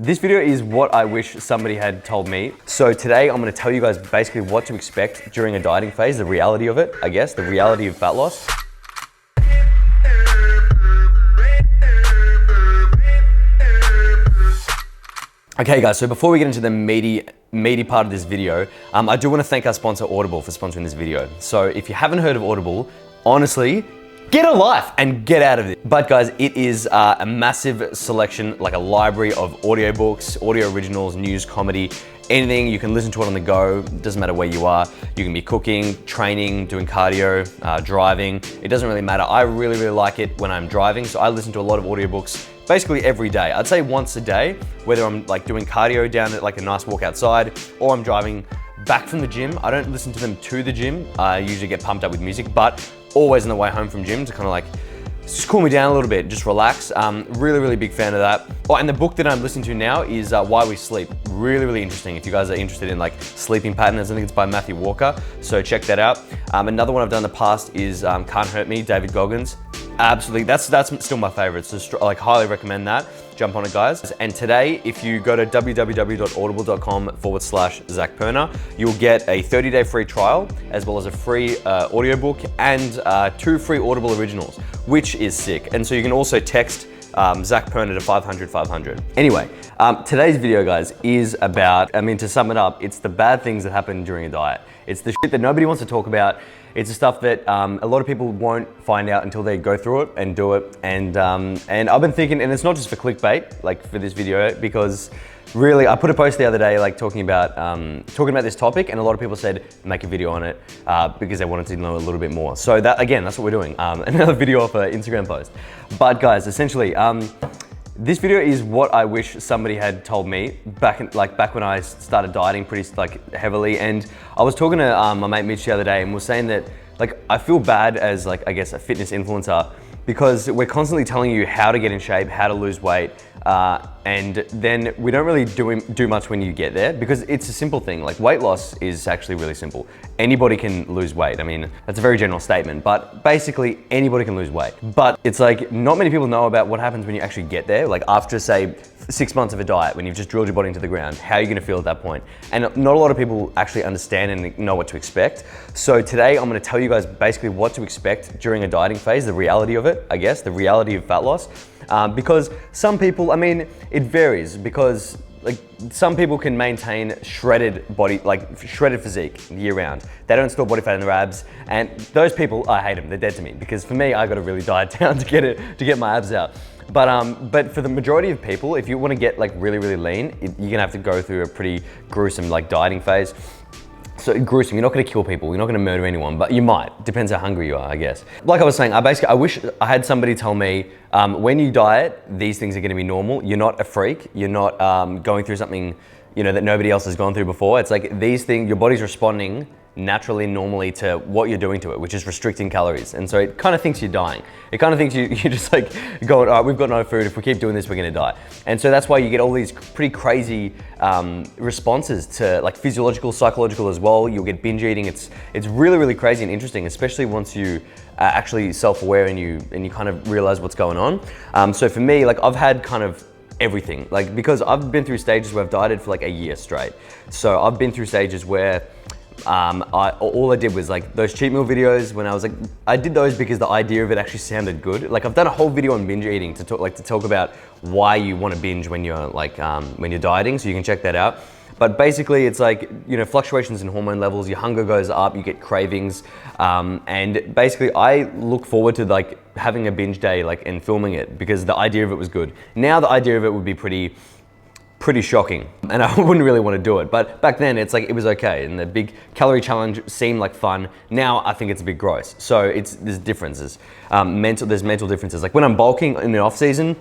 This video is what I wish somebody had told me. So today I'm gonna tell you guys basically what to expect during a dieting phase, the reality of it, I guess, the reality of fat loss. Okay guys, so before we get into the meaty part of this video, I do want to thank our sponsor Audible for sponsoring this video. So if you haven't heard of Audible, honestly, get a life and get out of it. But guys, it is a massive selection, like a library of audiobooks, audio originals, news, comedy, anything. You can listen to it on the go. Doesn't matter where you are. You can be cooking, training, doing cardio, driving. It doesn't really matter. I really like it when I'm driving. So I listen to a lot of audiobooks basically every day. I'd say once a day, whether I'm like doing cardio down at like a nice walk outside or I'm driving back from the gym. I don't listen to them to the gym. I usually get pumped up with music, but always on the way home from gym to kind of like just cool me down a little bit, just relax. Really big fan of that. Oh, and the book that I'm listening to now is Why We Sleep. Really interesting. If you guys are interested in like sleeping patterns, I think it's by Matthew Walker. So check that out. Another one I've done in the past is Can't Hurt Me, David Goggins. Absolutely, that's still my favorite. So like highly recommend that. Jump on it, guys. And today, if you go to www.audible.com/Zac Perna, you'll get a 30-day free trial, as well as a free audiobook and 2 free Audible originals, which is sick. And so you can also text Zac Perna to 500-500. Anyway, today's video, guys, is about, to sum it up, it's the bad things that happen during a diet. It's the shit that nobody wants to talk about. It's the stuff that a lot of people won't find out until they go through it and do it. And I've been thinking, and it's not just for clickbait, like for this video, because really, I put a post the other day, like talking about this topic, and a lot of people said make a video on it because they wanted to know a little bit more. So that, again, that's what we're doing. Another video off an Instagram post. But guys, essentially, this video is what I wish somebody had told me back when I started dieting pretty heavily. And I was talking to my mate Mitch the other day, and was saying that I feel bad as I guess a fitness influencer, because we're constantly telling you how to get in shape, how to lose weight, and then we don't really do much when you get there, because it's a simple thing. Like weight loss is actually really simple. Anybody can lose weight. I mean, that's a very general statement, but basically anybody can lose weight. But it's like not many people know about what happens when you actually get there. Like after, say, 6 months of a diet, when you've just drilled your body into the ground, how are you gonna feel at that point? And not a lot of people actually understand and know what to expect. So today I'm gonna tell you guys basically what to expect during a dieting phase, the reality of it, I guess, the reality of fat loss. Because some people, it varies, because some people can maintain shredded physique year round. They don't store body fat in their abs, and those people, I hate them. They're dead to me, because for me, I got to really diet down to get my abs out. But for the majority of people, if you want to get really lean, you're gonna have to go through a pretty gruesome dieting phase. So gruesome, you're not gonna kill people, you're not gonna murder anyone, but you might. Depends how hungry you are, I guess. Like I was saying, I wish I had somebody tell me, when you diet, these things are gonna be normal. You're not a freak, you're not going through something that nobody else has gone through before. It's like these things, your body's responding naturally, normally to what you're doing to it, which is restricting calories. And so it kind of thinks you're dying. It kind of thinks you're just going, all right, we've got no food. If we keep doing this, we're gonna die. And so that's why you get all these pretty crazy responses to physiological, psychological as well. You'll get binge eating. It's really crazy and interesting, especially once you are actually self-aware and you kind of realize what's going on. So for me, I've had kind of everything, because I've been through stages where I've dieted for a year straight. So I've been through stages where all I did was those cheat meal videos when I did those because the idea of it actually sounded good. I've done a whole video on binge eating to talk about why you want to binge when you're when you're dieting, so you can check that out. But basically it's fluctuations in hormone levels, your hunger goes up, you get cravings, and basically I look forward to having a binge day and filming it, because the idea of it was good. Now the idea of it would be pretty shocking, and I wouldn't really want to do it. But back then, it was okay, and the big calorie challenge seemed like fun. Now I think it's a bit gross. So there's differences. There's mental differences. When I'm bulking in the off season,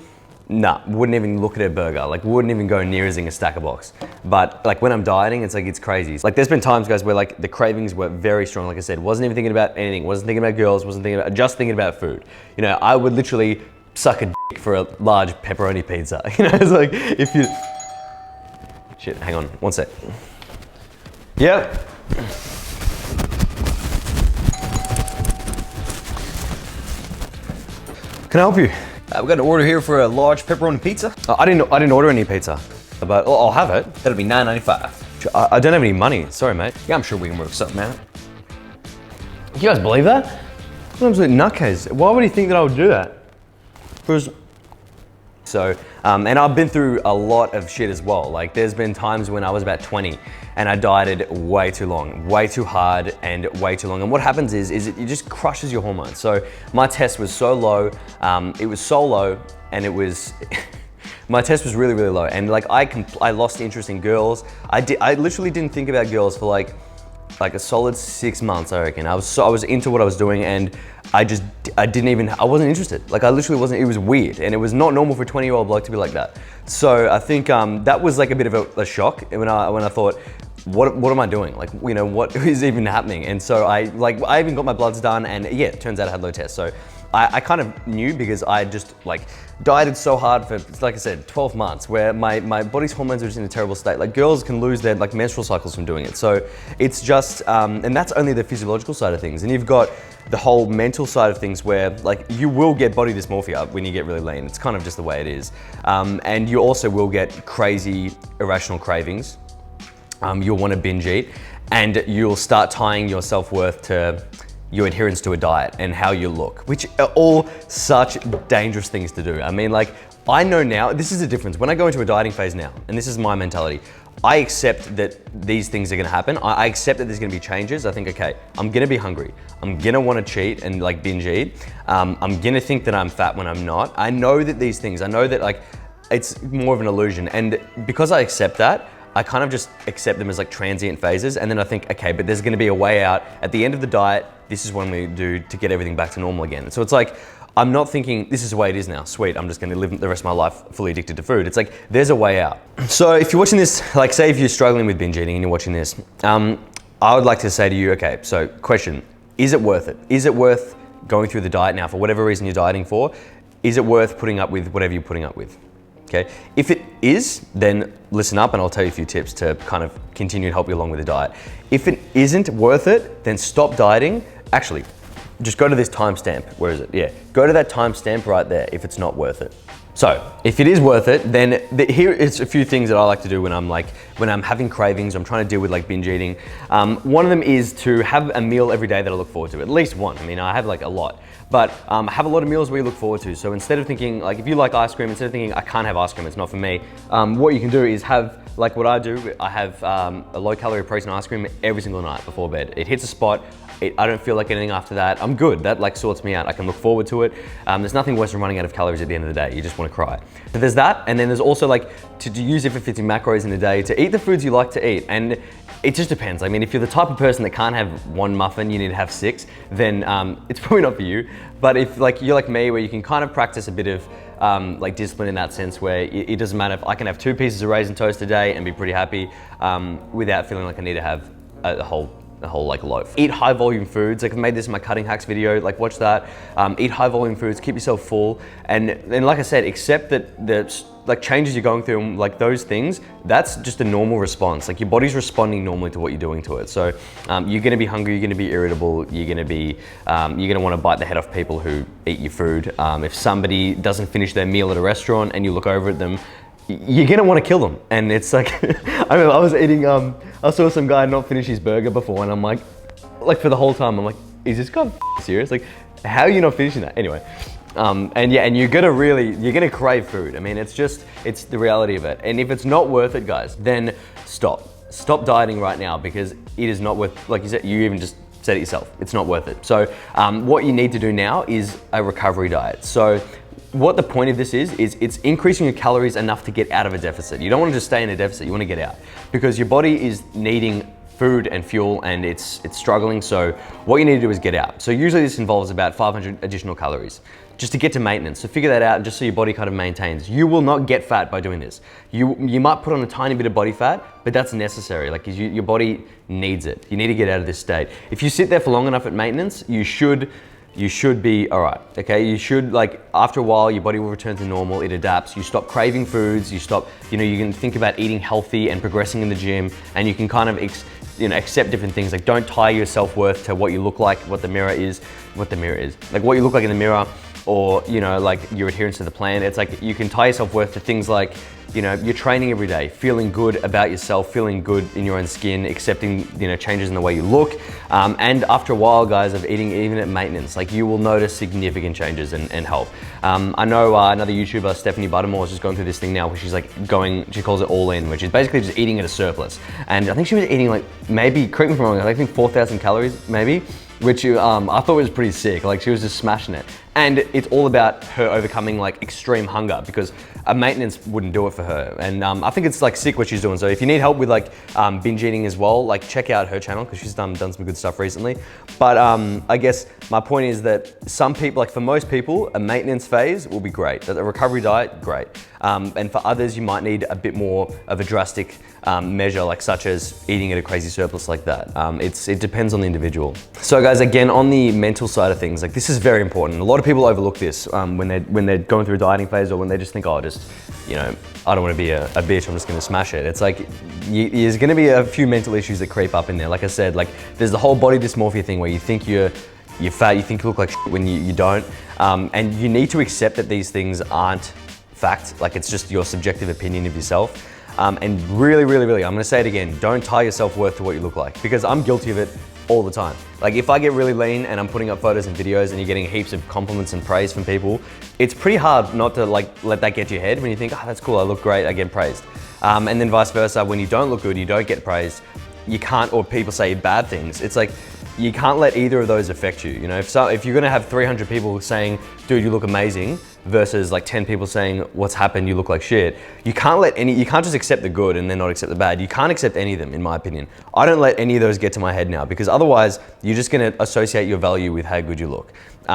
nah, wouldn't even look at a burger. Wouldn't even go near a stacker box. But when I'm dieting, it's crazy. There's been times, guys, where the cravings were very strong. Like I said, wasn't even thinking about anything. Wasn't thinking about girls. Just thinking about food. I would literally suck a dick for a large pepperoni pizza. It's if you. Shit, hang on, one sec. Yep. Can I help you? We've got an order here for a large pepperoni pizza. I didn't order any pizza. But I'll have it. That'll be $9.95. I don't have any money. Sorry, mate. Yeah, I'm sure we can work something out. You guys believe that? I'm an absolute nutcase. Why would he think that I would do that? So, and I've been through a lot of shit as well. Like there's been times when I was about 20 and I dieted way too long, way too hard and way too long. And what happens is it just crushes your hormones. So my test was so low, it was so low and it was, my test was really, really low. And like I lost interest in girls. I literally didn't think about girls for like a solid 6 months, I reckon. I was into what I was doing and I wasn't interested. Like I literally wasn't, it was weird and it was not normal for a 20-year-old bloke to be like that. So I think that was like a bit of a shock when I thought, what am I doing? Like, you know, what is even happening? And so I even got my bloods done and yeah, it turns out I had low tests. So I kind of knew because I just like dieted so hard for, like I said, 12 months where my body's hormones are just in a terrible state. Like girls can lose their like menstrual cycles from doing it. So it's just, and that's only the physiological side of things. And you've got the whole mental side of things where like you will get body dysmorphia when you get really lean. It's kind of just the way it is. And you also will get crazy irrational cravings. You'll want to binge eat and you'll start tying your self-worth to your adherence to a diet and how you look, which are all such dangerous things to do. I mean, like, I know now, this is the difference. When I go into a dieting phase now, and this is my mentality, I accept that these things are gonna happen. I accept that there's gonna be changes. I think, okay, I'm gonna be hungry. I'm gonna wanna cheat and like binge eat. I'm gonna think that I'm fat when I'm not. I know that these things, I know that like, it's more of an illusion. And because I accept that, I kind of just accept them as like transient phases. And then I think, okay, but there's gonna be a way out. At the end of the diet, this is what I'm gonna do to get everything back to normal again. So it's like, I'm not thinking, this is the way it is now, sweet, I'm just gonna live the rest of my life fully addicted to food. It's like, there's a way out. So if you're watching this, like say if you're struggling with binge eating and you're watching this, I would like to say to you, okay, so question, is it worth it? Is it worth going through the diet now for whatever reason you're dieting for? Is it worth putting up with whatever you're putting up with? Okay, if it is, then listen up and I'll tell you a few tips to kind of continue to help you along with the diet. If it isn't worth it, then stop dieting. Actually, just go to this timestamp. Where is it? Yeah, go to that timestamp right there if it's not worth it. So if it is worth it, then here is a few things that I like to do when I'm having cravings, I'm trying to deal with like binge eating. One of them is to have a meal every day that I look forward to, at least one. I mean, I have like a lot. But have a lot of meals where you look forward to. So instead of thinking, like if you like ice cream, instead of thinking, I can't have ice cream, it's not for me, what you can do is have, like what I do, I have a low calorie protein ice cream every single night before bed. It hits a spot, I don't feel like anything after that. I'm good, that like sorts me out. I can look forward to it. There's nothing worse than running out of calories at the end of the day. You just want to cry. So there's that, and then there's also like to use it for 50 macros in a day, to eat the foods you like to eat. And it just depends. I mean, if you're the type of person that can't have one muffin, you need to have 6, then it's probably not for you. But if like you're like me, where you can kind of practice a bit of like discipline in that sense, where it doesn't matter if I can have 2 pieces of raisin toast a day and be pretty happy without feeling like I need to have a whole like loaf. Eat high volume foods. Like I've made this in my cutting hacks video, like watch that. Eat high volume foods, keep yourself full. And like I said, accept that the like changes you're going through, like those things, that's just a normal response. Like your body's responding normally to what you're doing to it. So you're gonna be hungry, you're gonna be irritable, you're gonna wanna bite the head off people who eat your food. If somebody doesn't finish their meal at a restaurant and you look over at them, you're gonna want to kill them. And it's like, I mean, I was eating, I saw some guy not finish his burger before and I'm like for the whole time, I'm like, is this guy serious? Like, how are you not finishing that? Anyway, and yeah, and you're gonna crave food. I mean, it's the reality of it. And if it's not worth it, guys, then stop dieting right now, because it is not worth, like you said, you even just said it yourself, it's not worth it. So what you need to do now is a recovery diet. So what the point of this is it's increasing your calories enough to get out of a deficit. You don't want to just stay in a deficit, you want to get out, because your body is needing food and fuel and it's struggling. So what you need to do is get out. So usually this involves about 500 additional calories just to get to maintenance. So figure that out, just so your body kind of maintains. You will not get fat by doing this. You might put on a tiny bit of body fat, but that's necessary. Like your body needs it. You need to get out of this state. If you sit there for long enough at maintenance, you should be all right, okay? You should, like, after a while, your body will return to normal, it adapts, you stop craving foods, you can think about eating healthy and progressing in the gym, and you can kind of, accept different things. Like, don't tie your self-worth to what you look like, what the mirror is, like what you look like in the mirror, or, you know, like your adherence to the plan. It's like you can tie your self-worth to things like, you know, you're training every day, feeling good about yourself, feeling good in your own skin, accepting, you know, changes in the way you look. And after a while, guys, of eating even at maintenance, like you will notice significant changes and health. I know another YouTuber, Stephanie Buttermore, is just going through this thing now where she's like she calls it all in, which is basically just eating at a surplus. And I think she was eating like maybe, correct me if I'm wrong, I think 4,000 calories maybe, which I thought was pretty sick. Like she was just smashing it. And it's all about her overcoming like extreme hunger, because a maintenance wouldn't do it for her. And I think it's like sick what she's doing. So if you need help with like binge eating as well, like check out her channel, because she's done some good stuff recently. But I guess my point is that some people, like for most people, a maintenance phase will be great. A recovery diet, great. And for others, you might need a bit more of a drastic measure, like such as eating at a crazy surplus like that. It depends on the individual. So guys, again, on the mental side of things, like this is very important. A lot of people overlook this when they're going through a dieting phase, or when they just think, oh, just, you know, I don't want to be a bitch, I'm just going to smash it. It's like, there's going to be a few mental issues that creep up in there. Like I said, like there's the whole body dysmorphia thing where you think you're fat, you think you look like shit when you don't. And you need to accept that these things aren't fact, like it's just your subjective opinion of yourself. And really, really, really, I'm gonna say it again, don't tie your self-worth to what you look like, because I'm guilty of it all the time. Like if I get really lean and I'm putting up photos and videos and you're getting heaps of compliments and praise from people, it's pretty hard not to like let that get to your head when you think, oh, that's cool, I look great, I get praised. And then vice versa, when you don't look good, you don't get praised, you can't, or people say bad things, it's like, you can't let either of those affect you. You know, if you're gonna have 300 people saying, dude, you look amazing, versus like 10 people saying, what's happened, you look like shit, you can't just accept the good and then not accept the bad. You can't accept any of them, in my opinion. I don't let any of those get to my head now, because otherwise you're just gonna associate your value with how good you look,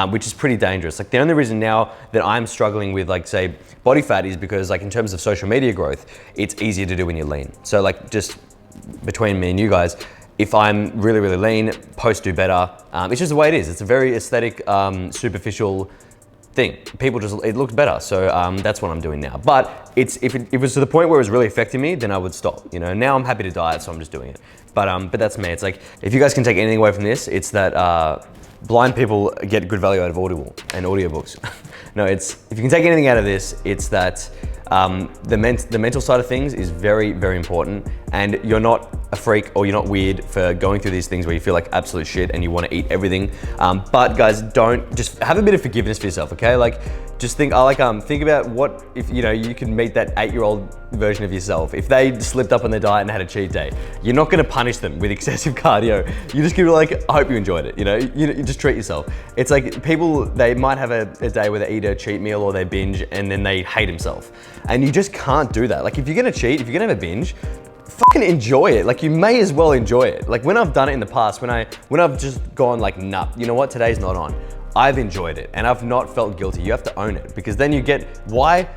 which is pretty dangerous. Like the only reason now that I'm struggling with like say body fat is because like in terms of social media growth, it's easier to do when you're lean. So like just between me and you guys, if I'm really, really lean, posts do better. It's just the way it is. It's a very aesthetic, superficial thing. People just, it looks better. So that's what I'm doing now. But if it was to the point where it was really affecting me, then I would stop. You know, now I'm happy to diet, so I'm just doing it. But that's me. It's like, if you guys can take anything away from this, it's that blind people get good value out of Audible and audiobooks. No, if you can take anything out of this, it's that the mental side of things is very, very important, and you're not a freak or you're not weird for going through these things where you feel like absolute shit and you want to eat everything. But guys, just have a bit of forgiveness for yourself, okay? Like, just think about what if you can meet that 8-year-old version of yourself. If they slipped up on their diet and had a cheat day, you're not going to punish them with excessive cardio. You're just going to be like, I hope you enjoyed it. You just treat yourself. It's like people, they might have a day where they eat a cheat meal or they binge and then they hate themselves. And you just can't do that. Like if you're going to cheat, if you're going to have a binge, fucking enjoy it. Like you may as well enjoy it. Like when I've done it in the past, when I've just gone like, nah, you know what, today's not on. I've enjoyed it and I've not felt guilty. You have to own it, because then you get, why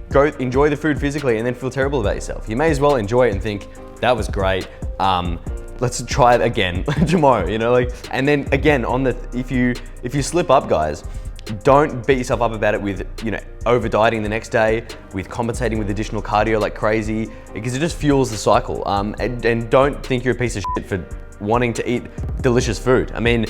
go enjoy the food physically and then feel terrible about yourself? You may as well enjoy it and think, that was great. Let's try it again tomorrow, and then again, if you slip up, guys, don't beat yourself up about it with, over dieting the next day, with compensating with additional cardio like crazy, because it just fuels the cycle. And don't think you're a piece of shit for wanting to eat delicious food. I mean,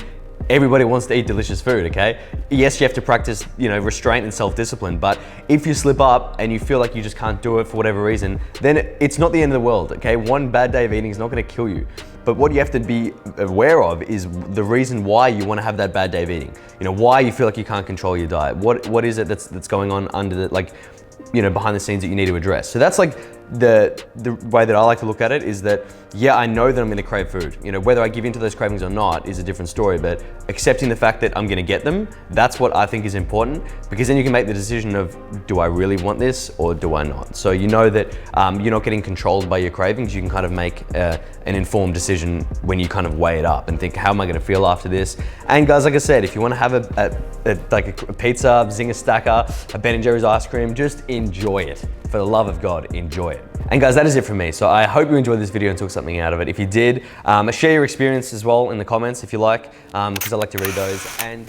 everybody wants to eat delicious food, okay? Yes, you have to practice, restraint and self-discipline, but if you slip up and you feel like you just can't do it for whatever reason, then it's not the end of the world, okay? One bad day of eating is not gonna kill you. But what you have to be aware of is the reason why you want to have that bad day of eating. Why you feel like you can't control your diet. What is it that's going on under behind the scenes that you need to address. So that's like the way that I like to look at it, is that, yeah, I know that I'm gonna crave food. Whether I give into those cravings or not is a different story, but accepting the fact that I'm gonna get them, that's what I think is important, because then you can make the decision of, do I really want this or do I not? So you know that you're not getting controlled by your cravings. You can kind of make an informed decision when you kind of weigh it up and think, how am I gonna feel after this? And guys, like I said, if you wanna have a pizza, Zinger Stacker, a Ben & Jerry's ice cream, just enjoy it. For the love of God, enjoy it. And guys, that is it from me. So I hope you enjoyed this video and took something out of it. If you did, share your experience as well in the comments if you like, because I like to read those. And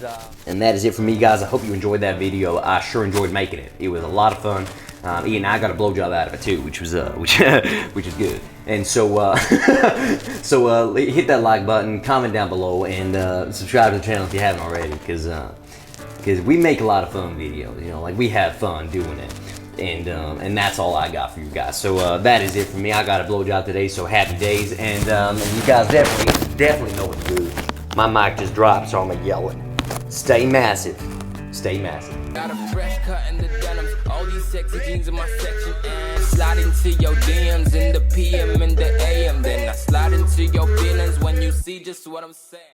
that is it from me, guys. I hope you enjoyed that video. I sure enjoyed making it. It was a lot of fun. Ian, I got a blowjob out of it too, which is good. And so hit that like button, comment down below, and subscribe to the channel if you haven't already, because because we make a lot of fun videos, you know, like we have fun doing it. And that's all I got for you guys. So that is it for me. I got a blowjob today, so happy days. And you guys definitely know what to do. My mic just dropped, so I'm gonna yell it. Stay massive. Stay massive. Got a fresh cut in the denims, all these sexy jeans in my section, and slide into your DMs in the PM and the AM. Then I slide into your feelings when you see just what I'm saying.